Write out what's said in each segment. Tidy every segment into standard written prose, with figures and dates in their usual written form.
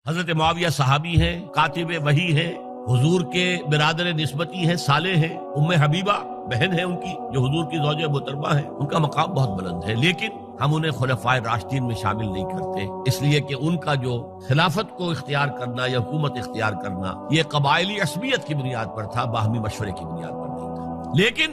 حضرت معاویہ صحابی ہیں، کاتب وحی ہیں، حضور کے برادر نسبتی ہیں، صالح ہیں، ام حبیبہ بہن ہے ان کی جو حضور کی زوجہ محترمہ ہے، ان کا مقام بہت بلند ہے، لیکن ہم انہیں خلفائے راشدین میں شامل نہیں کرتے، اس لیے کہ ان کا جو خلافت کو اختیار کرنا یا حکومت اختیار کرنا یہ قبائلی عصبیت کی بنیاد پر تھا، باہمی مشورے کی بنیاد پر نہیں تھا۔ لیکن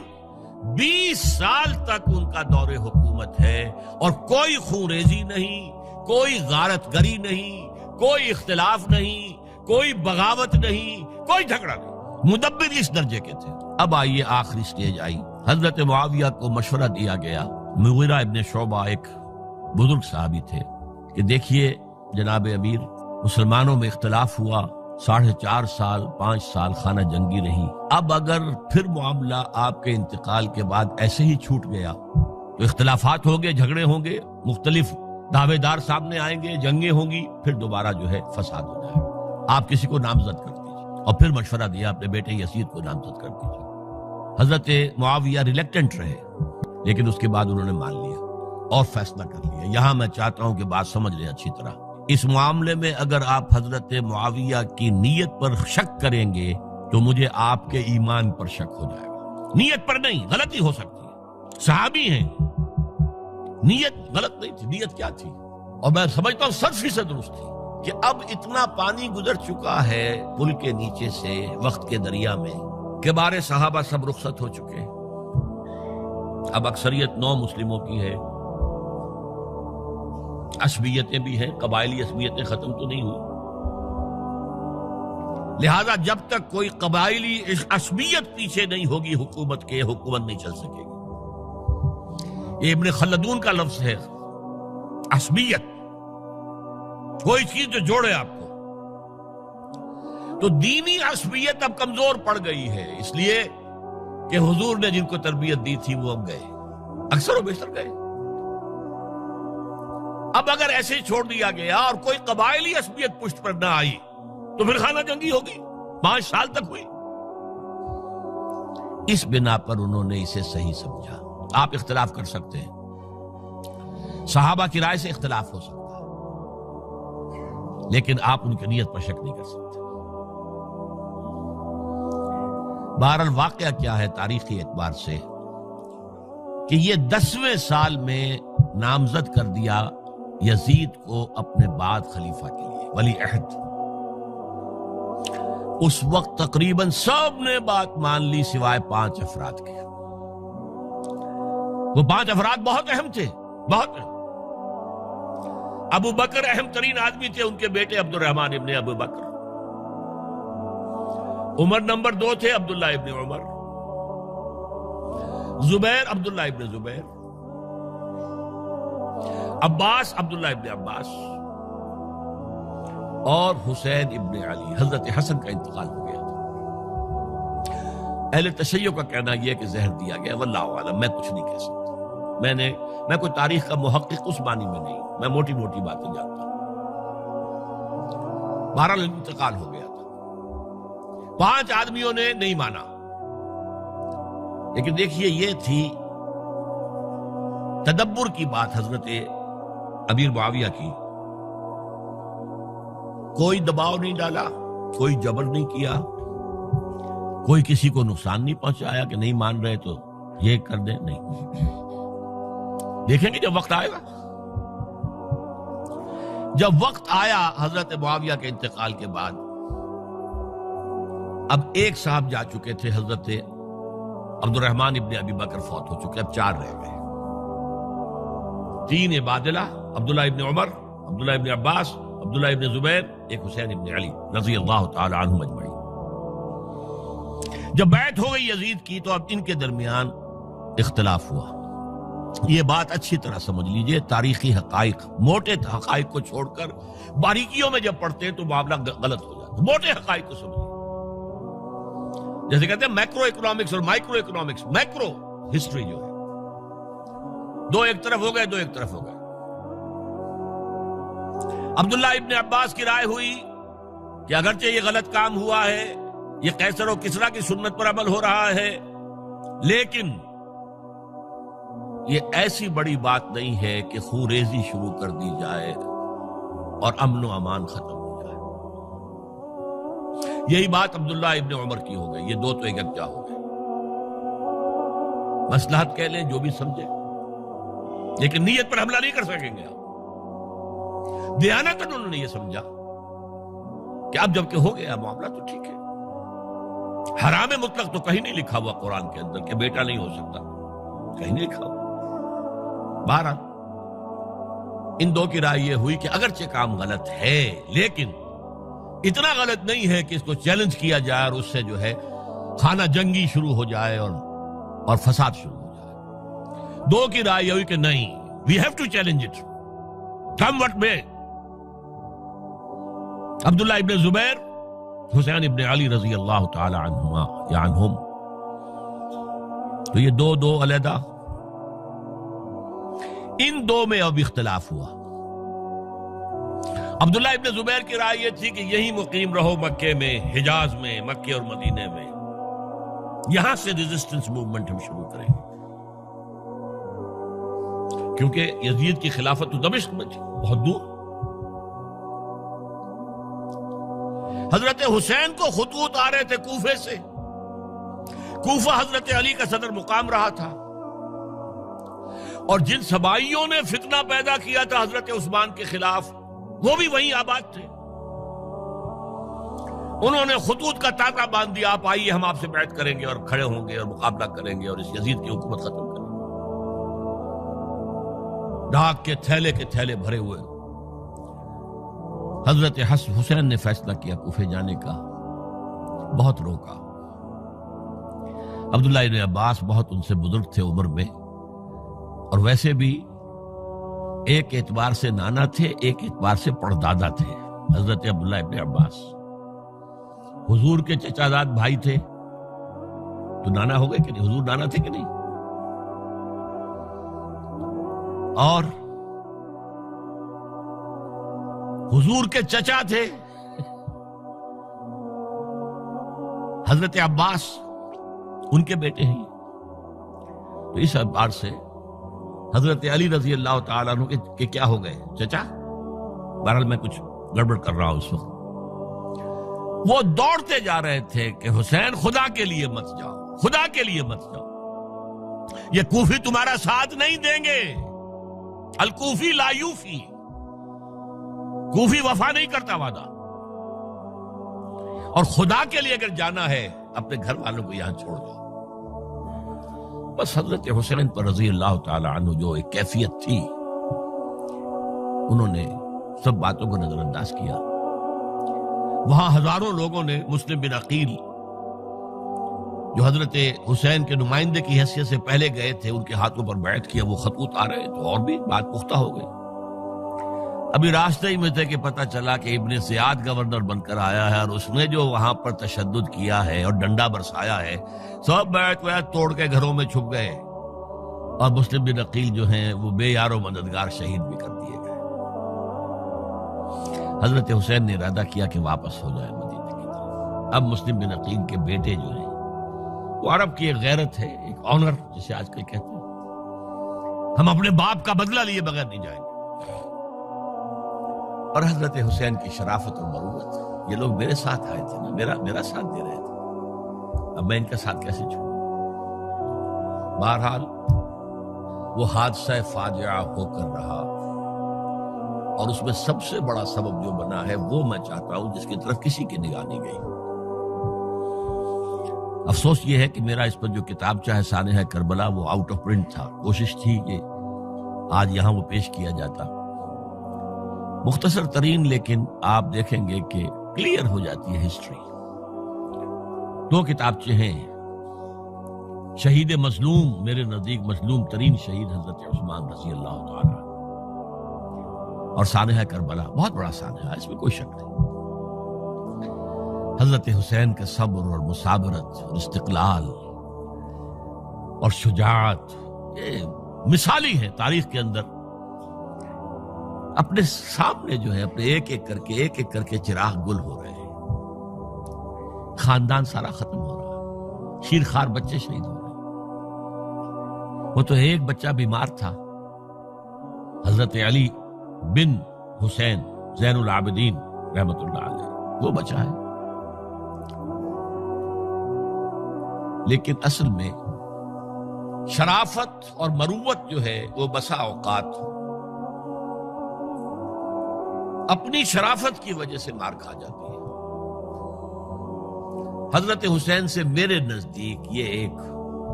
20 سال تک ان کا دور حکومت ہے اور کوئی خون ریزی نہیں، کوئی غارت گری نہیں، کوئی اختلاف نہیں، کوئی بغاوت نہیں، کوئی جھگڑا نہیں، مدبر اس درجے کے تھے۔ اب آئیے آخری سٹیج آئی، حضرت معاویہ کو مشورہ دیا گیا، مغیرہ ابن شعبہ ایک بزرگ صحابی تھے، کہ دیکھیے جناب امیر، مسلمانوں میں اختلاف ہوا، 4.5 سال 5 سال خانہ جنگی رہی، اب اگر پھر معاملہ آپ کے انتقال کے بعد ایسے ہی چھوٹ گیا تو اختلافات ہوں گے، جھگڑے ہوں گے، مختلف دعوے دار سامنے آئیں گے، جنگیں ہوں گی، پھر دوبارہ جو ہے فساد ہو جائے گا، آپ کسی کو نامزد کر دیجیے۔ اور پھر مشورہ دیا اپنے بیٹے یزید کو نامزد کر دیجیے۔ حضرت معاویہ ریلیکٹنٹ رہے، لیکن اس کے بعد انہوں نے مان لیا اور فیصلہ کر لیا۔ یہاں میں چاہتا ہوں کہ بات سمجھ لیں اچھی طرح، اس معاملے میں اگر آپ حضرت معاویہ کی نیت پر شک کریں گے تو مجھے آپ کے ایمان پر شک ہو جائے گا۔ نیت پر نہیں، غلطی ہو سکتی ہے، صحابی ہیں، نیت غلط نہیں تھی، نیت کیا تھی؟ اور میں سمجھتا ہوں 100% درست تھی کہ اب اتنا پانی گزر چکا ہے پل کے نیچے سے وقت کے دریا میں کہ بارے صحابہ سب رخصت ہو چکے، اب اکثریت 9 مسلموں کی ہے، عصبیتیں بھی ہیں، قبائلی عصبیتیں ختم تو نہیں ہوئی، لہذا جب تک کوئی قبائلی عصبیت پیچھے نہیں ہوگی حکومت کے، حکومت نہیں چل سکے گی۔ یہ ابن خلدون کا لفظ ہے، عصبیت، کوئی چیز جو جوڑے آپ کو۔ تو دینی عصبیت اب کمزور پڑ گئی ہے، اس لیے کہ حضور نے جن کو تربیت دی تھی وہ اب گئے، اکثر و بیشتر گئے۔ اب اگر ایسے چھوڑ دیا گیا اور کوئی قبائلی عصبیت پشت پر نہ آئی تو پھر خانہ جنگی ہوگی، 5 سال تک ہوئی۔ اس بنا پر انہوں نے اسے صحیح سمجھا۔ آپ اختلاف کر سکتے ہیں، صحابہ کی رائے سے اختلاف ہو سکتا ہے، لیکن آپ ان کی نیت پر شک نہیں کر سکتے۔ بہرحال واقعہ کیا ہے تاریخی اعتبار سے کہ یہ 10ویں سال میں نامزد کر دیا یزید کو اپنے بعد خلیفہ کے لیے، ولی عہد۔ اس وقت تقریباً سب نے بات مان لی سوائے 5 افراد کے۔ وہ 5 افراد بہت اہم تھے، بہت اہم۔ ابو بکر اہم ترین آدمی تھے، ان کے بیٹے عبد الرحمن ابن ابو بکر۔ عمر نمبر 2 تھے، عبداللہ ابن عمر۔ زبیر عبداللہ ابن زبیر۔ عباس عبداللہ ابن عباس، اور حسین ابن علی۔ حضرت حسن کا انتقال ہو گیا تھا۔ اہل تشیع کا کہنا یہ کہ زہر دیا گیا، واللہ اعلم، میں کچھ نہیں کہہ سکتا، میں کوئی تاریخ کا محقق اس معنی میں نہیں، میں موٹی موٹی باتیں جانتا ہوں۔ بہرحال انتقال ہو گیا تھا، 5 آدمیوں نے نہیں مانا، لیکن دیکھیے یہ تھی تدبر کی بات حضرت امیر معاویہ کی۔ کوئی دباؤ نہیں ڈالا، کوئی جبر نہیں کیا، کوئی کسی کو نقصان نہیں پہنچایا کہ نہیں مان رہے تو یہ کر دیں، نہیں۔ دیکھیں گے جب وقت آئے گا۔ جب وقت آیا حضرت معاویہ کے انتقال کے بعد، اب ایک صاحب جا چکے تھے، حضرت عبد الرحمن ابن ابی بکر فوت ہو چکے، اب 4 رہ گئے، 3 عبادلہ، عبداللہ ابن عمر، عبداللہ ابن عباس، عبداللہ ابن زبیر، ایک حسین ابن علی رضی اللہ تعالی عنہم اجمعین۔ جب بیعت ہو گئی یزید کی تو اب ان کے درمیان اختلاف ہوا۔ یہ بات اچھی طرح سمجھ لیجئے، تاریخی حقائق، موٹے حقائق کو چھوڑ کر باریکیوں میں جب پڑھتے ہیں تو معاملہ غلط ہو جاتا ہے۔ موٹے حقائق کو سمجھیے، جیسے کہتے ہیں میکرو اکنامکس اور مائکرو اکنامکس۔ میکرو ہسٹری جو ہے، 2 ایک طرف ہو گئے، 2 ایک طرف ہو گئے۔ عبداللہ ابن عباس کی رائے ہوئی کہ اگرچہ یہ غلط کام ہوا ہے، یہ قیصر و کسریٰ کی سنت پر عمل ہو رہا ہے، لیکن یہ ایسی بڑی بات نہیں ہے کہ خون ریزی شروع کر دی جائے اور امن و امان ختم ہو جائے۔ یہی بات عبداللہ ابن عمر کی ہو گئی، یہ دو تو یکجا ہو گئے. مصلحت کہہ لیں جو بھی سمجھے، لیکن نیت پر حملہ نہیں کر سکیں گے آپ. دیانتاً انہوں نے یہ سمجھا کہ اب جب کہ ہو گیا معاملہ تو ٹھیک ہے. حرام مطلق تو کہیں نہیں لکھا ہوا قرآن کے اندر کہ بیٹا نہیں ہو سکتا، کہیں نہیں لکھا ہوا. بہرحال ان دو کی رائے یہ ہوئی کہ اگرچہ کام غلط ہے لیکن اتنا غلط نہیں ہے کہ اس کو چیلنج کیا جائے اور اس سے جو ہے خانہ جنگی شروع ہو جائے اور فساد شروع ہو جائے. دو کی رائے یہ ہوئی کہ نہیں، we have to challenge it come what may. عبداللہ ابن زبیر، حسین ابن علی رضی اللہ تعالی عنہما یا عنہم، تو یہ دو علیحدہ. ان دو میں اب اختلاف ہوا. عبداللہ ابن زبیر کی رائے یہ تھی کہ یہی مقیم رہو مکے میں، حجاز میں، مکے اور مدینے میں، یہاں سے ریزسٹنس موومنٹ ہم شروع کریں گے، کیونکہ یزید کی خلافت تو دمشق میں تھی، بہت دور. حضرت حسین کو خطوط آ رہے تھے کوفے سے. کوفہ حضرت علی کا صدر مقام رہا تھا، اور جن سبائیوں نے فتنہ پیدا کیا تھا حضرت عثمان کے خلاف وہ بھی وہیں آباد تھے. انہوں نے خطوط کا تانتا باندھ دیا، آپ آئیے ہم آپ سے بیعت کریں گے اور کھڑے ہوں گے اور مقابلہ کریں گے اور اس یزید کی حکومت ختم کریں گے. ڈاک کے تھیلے بھرے ہوئے. حضرت حسین نے فیصلہ کیا کوفے جانے کا، بہت روکا. عبداللہ ابن عباس بہت ان سے بزرگ تھے عمر میں، اور ویسے بھی ایک اعتبار سے نانا تھے، ایک اعتبار سے پردادا تھے. حضرت عبداللہ ابن عباس حضور کے چچا زاد بھائی تھے، تو نانا ہو گئے کہ نہیں؟ حضور نانا تھے کہ نہیں؟ اور حضور کے چچا تھے حضرت عباس، ان کے بیٹے ہیں. تو اس اعتبار سے حضرت علی رضی اللہ تعالیٰ عنہ کے کیا ہو گئے؟ چچا. بہرحال میں کچھ گڑبڑ کر رہا ہوں اس وقت. وہ دوڑتے جا رہے تھے کہ حسین خدا کے لیے مت جاؤ، خدا کے لیے مت جاؤ، یہ کوفی تمہارا ساتھ نہیں دیں گے. الکوفی لا یوفی، کوفی وفا نہیں کرتا وعدہ. اور خدا کے لیے اگر جانا ہے اپنے گھر والوں کو یہاں چھوڑ دو. بس حضرت حسین پر رضی اللہ تعالی عنہ جو ایک کیفیت تھی، انہوں نے سب باتوں کو نظر انداز کیا. وہاں ہزاروں لوگوں نے مسلم بن عقیل جو حضرت حسین کے نمائندے کی حیثیت سے پہلے گئے تھے، ان کے ہاتھوں پر بیعت کیا. وہ خطوط آ رہے تو اور بھی بات پختہ ہو گئی. ابھی راستے ہی میں تھے کہ پتہ چلا کہ ابن زیاد گورنر بن کر آیا ہے، اور اس نے جو وہاں پر تشدد کیا ہے اور ڈنڈا برسایا ہے، سب بیعت توڑ کے گھروں میں چھپ گئے. اور مسلم بن عقیل جو ہیں وہ بے یار و مددگار شہید بھی کر دیے گئے. حضرت حسین نے ارادہ کیا کہ واپس ہو جائے مدینے کی طرف. اب مسلم بن عقیل کے بیٹے جو ہیں، وہ عرب کی ایک غیرت ہے، ایک آنر جسے آج کل کہتے ہیں، ہم اپنے باپ کا بدلہ لیے بغیر نہیں جائیں گے. اور حضرت حسین کی شرافت اور مروت، یہ لوگ میرے ساتھ آئے تھے نا، میرا ساتھ دے رہے تھے، اب میں ان کا ساتھ کیسے چھوڑوں؟ بہرحال وہ حادثہ فاجعہ ہو کر رہا، اور اس میں سب سے بڑا سبب جو بنا ہے وہ میں چاہتا ہوں جس کی طرف کسی کی نگاہ نہیں گئی. افسوس یہ ہے کہ میرا اس پر جو کتاب چاہے سانحہ کربلا وہ آؤٹ آف پرنٹ تھا. کوشش تھی کہ آج یہاں وہ پیش کیا جاتا، مختصر ترین، لیکن آپ دیکھیں گے کہ کلیئر ہو جاتی ہے ہسٹری. دو کتابچے ہیں. شہید مظلوم، میرے نزدیک مظلوم ترین شہید حضرت عثمان رضی اللہ تعالی، اور سانحہ کربلا، بہت بڑا سانحہ، اس میں کوئی شک نہیں. حضرت حسین کا صبر اور مثابرت اور استقلال اور شجاعت، یہ مثالی ہے تاریخ کے اندر. اپنے سامنے جو ہے اپنے ایک ایک کر کے چراغ گل ہو رہے ہیں، خاندان سارا ختم ہو رہا ہے، شیرخوار بچے شہید ہو رہے ہیں. وہ تو ایک بچہ بیمار تھا، حضرت علی بن حسین زین العابدین رحمت اللہ علیہ، وہ بچہ ہے. لیکن اصل میں شرافت اور مروت جو ہے وہ بسا اوقات اپنی شرافت کی وجہ سے مار کھا جاتی ہے۔ حضرت حسین سے میرے نزدیک یہ ایک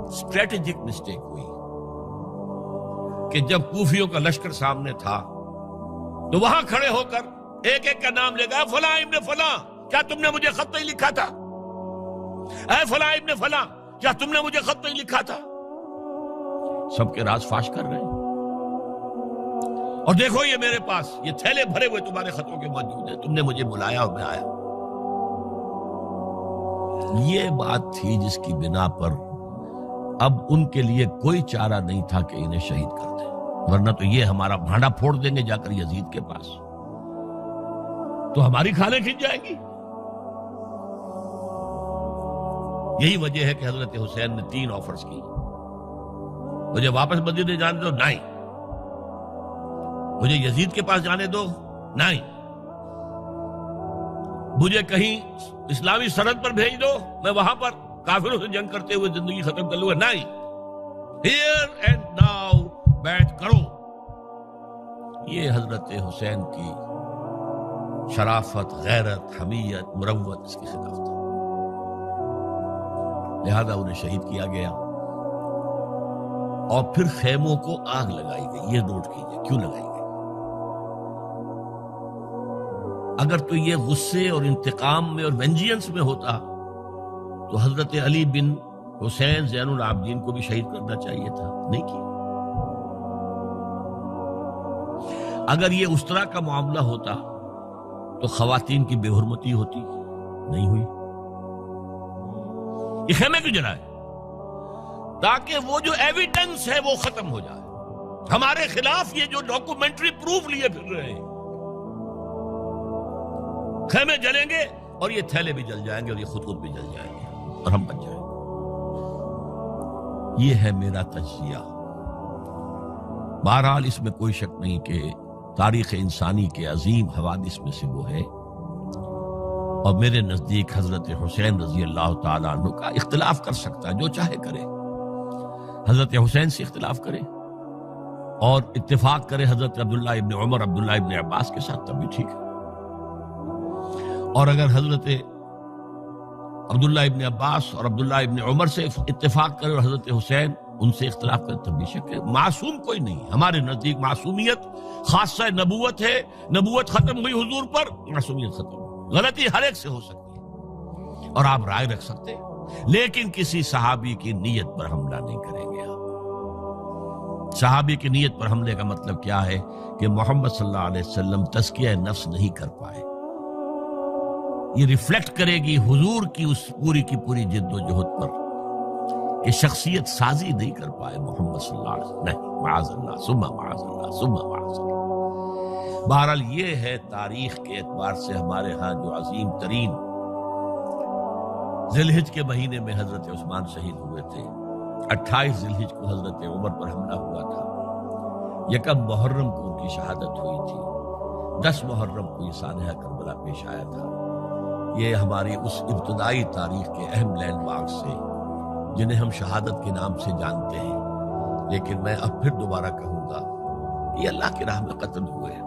اسٹریٹجک مسٹیک ہوئی کہ جب کوفیوں کا لشکر سامنے تھا تو وہاں کھڑے ہو کر ایک ایک کا نام لے گا، فلاں ابن فلاں کیا تم نے مجھے خط نہیں لکھا تھا؟ اے فلاں ابن فلاں کیا تم نے مجھے خط نہیں لکھا تھا؟ سب کے راز فاش کر رہے ہیں، اور دیکھو یہ میرے پاس یہ تھیلے بھرے ہوئے تمہارے خطوں کے موجود ہیں، تم نے مجھے بلایا اور میں آیا۔ یہ بات تھی جس کی بنا پر اب ان کے لیے کوئی چارہ نہیں تھا کہ انہیں شہید کر دیں، ورنہ تو یہ ہمارا بھانڈا پھوڑ دیں گے جا کر یزید کے پاس، تو ہماری کھالیں کھنچ جائیں گی۔ یہی وجہ ہے کہ حضرت حسین نے 3 آفرز کی، مجھے واپس مدینے جانے دو، نہیں، مجھے یزید کے پاس جانے دو، نہیں، مجھے کہیں اسلامی سرحد پر بھیج دو، میں وہاں پر کافروں سے جنگ کرتے ہوئے زندگی ختم کر لوں گا، نہیں، ہیئر اینڈ ناؤ بیٹھ کرو۔ یہ حضرت حسین کی شرافت، غیرت، حمیت، مروت اس کے خلاف تھا، لہذا انہیں شہید کیا گیا اور پھر خیموں کو آگ لگائی گئی۔ یہ نوٹ کیجئے کیوں لگائی گئی۔ اگر تو یہ غصے اور انتقام میں اور وینجینس میں ہوتا تو حضرت علی بن حسین زین العابدین کو بھی شہید کرنا چاہیے تھا، نہیں کیا۔ اگر یہ اس طرح کا معاملہ ہوتا تو خواتین کی بے حرمتی ہوتی، نہیں ہوئی۔ یہ خیمے کیوں جلائے؟ تاکہ وہ جو ایویڈنس ہے وہ ختم ہو جائے، ہمارے خلاف یہ جو ڈاکومنٹری پروف لیے پھر رہے ہیں، خیمے جلیں گے اور یہ تھیلے بھی جل جائیں گے اور یہ خود بھی جل جائیں گے اور ہم بچ جائیں گے۔ یہ ہے میرا تجزیہ۔ بہرحال اس میں کوئی شک نہیں کہ تاریخ انسانی کے عظیم حوادث میں سے وہ ہے، اور میرے نزدیک حضرت حسین رضی اللہ تعالیٰ عنہ کا اختلاف کر سکتا ہے، جو چاہے کرے، حضرت حسین سے اختلاف کرے اور اتفاق کرے حضرت عبداللہ ابن عمر، عبداللہ ابن عباس کے ساتھ، تب بھی ٹھیک ہے، اور اگر حضرت عبداللہ ابن عباس اور عبداللہ ابن عمر سے اتفاق کرے اور حضرت حسین ان سے اختلاف کرے، تب بھی شک ہے۔ معصوم کوئی نہیں، ہمارے نزدیک معصومیت خاصہ نبوت ہے، نبوت ختم ہوئی حضور پر، معصومیت ختم ہوئی۔ غلطی ہر ایک سے ہو سکتی ہے اور آپ رائے رکھ سکتے ہیں، لیکن کسی صحابی کی نیت پر حملہ نہیں کریں گے آپ۔ صحابی کی نیت پر حملے کا مطلب کیا ہے کہ محمد صلی اللہ علیہ وسلم تزکیہ نفس نہیں کر پائے، یہ ریفلیکٹ کرے گی حضور کی اس پوری کی پوری جد و جہد پر کہ شخصیت سازی نہیں کر پائے محمد صلی اللہ علیہ وسلم، نہیں، معاذ اللہ ثم معاذ اللہ ثم معاذ اللہ۔ بہرحال یہ ہے تاریخ کے اعتبار سے ہمارے ہاں جو عظیم ترین ذی الحجہ کے مہینے میں حضرت عثمان شہید ہوئے تھے، 28 ذی الحجہ کو حضرت عمر پر حملہ ہوا تھا، 1 محرم کو ان کی شہادت ہوئی تھی، 10 محرم کو یہ سانحہ کربلا پیش آیا تھا۔ یہ ہماری اس ابتدائی تاریخ کے اہم لینڈ مارکس سے جنہیں ہم شہادت کے نام سے جانتے ہیں، لیکن میں اب پھر دوبارہ کہوں گا کہ یہ اللہ کی راہ میں قتل ہوئے ہیں۔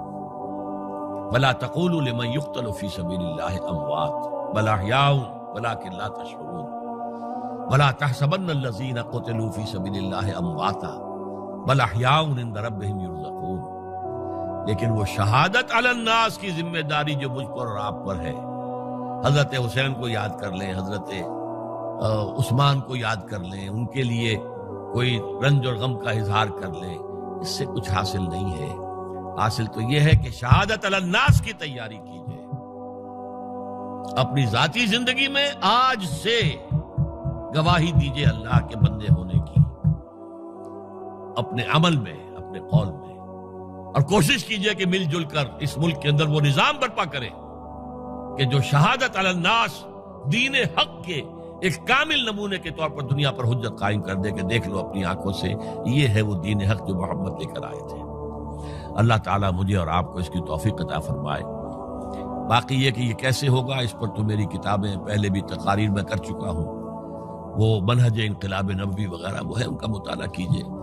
وَلَا تَقُولُوا لِمَنْ يُقْتَلُ فِي سَبِيلِ اللَّهِ أَمْوَاتٌ بَلْ أَحْيَاءٌ وَلَكِنْ لَا تَشْعُرُونَ وَلَا تَحْسَبَنَّ الَّذِينَ قُتِلُوا فِي سَبِيلِ اللَّهِ أَمْوَاتًا بَلْ أَحْيَاءٌ عِندَ رَبِّهِمْ يُرْزَقُونَ۔ لیکن وہ شہادت علی الناس کی ذمہ داری جو مجھ پر اور آپ پر ہے، حضرت حسین کو یاد کر لیں، حضرت عثمان کو یاد کر لیں، ان کے لیے کوئی رنج اور غم کا اظہار کر لیں، اس سے کچھ حاصل نہیں ہے۔ حاصل تو یہ ہے کہ شہادت علی الناس کی تیاری کیجئے، اپنی ذاتی زندگی میں آج سے گواہی دیجئے اللہ کے بندے ہونے کی، اپنے عمل میں، اپنے قول میں، اور کوشش کیجئے کہ مل جل کر اس ملک کے اندر وہ نظام برپا کریں کہ جو شہادت علی الناس، دین حق کے ایک کامل نمونے کے طور پر دنیا پر حجت قائم کر دے کہ دیکھ لو اپنی آنکھوں سے، یہ ہے وہ دین حق جو محمد لے کر آئے تھے۔ اللہ تعالیٰ مجھے اور آپ کو اس کی توفیق عطا فرمائے۔ باقی یہ کہ یہ کیسے ہوگا، اس پر تو میری کتابیں پہلے بھی تقاریر میں کر چکا ہوں، وہ منہج انقلاب نبوی وغیرہ وہ ہے، ان کا مطالعہ کیجیے۔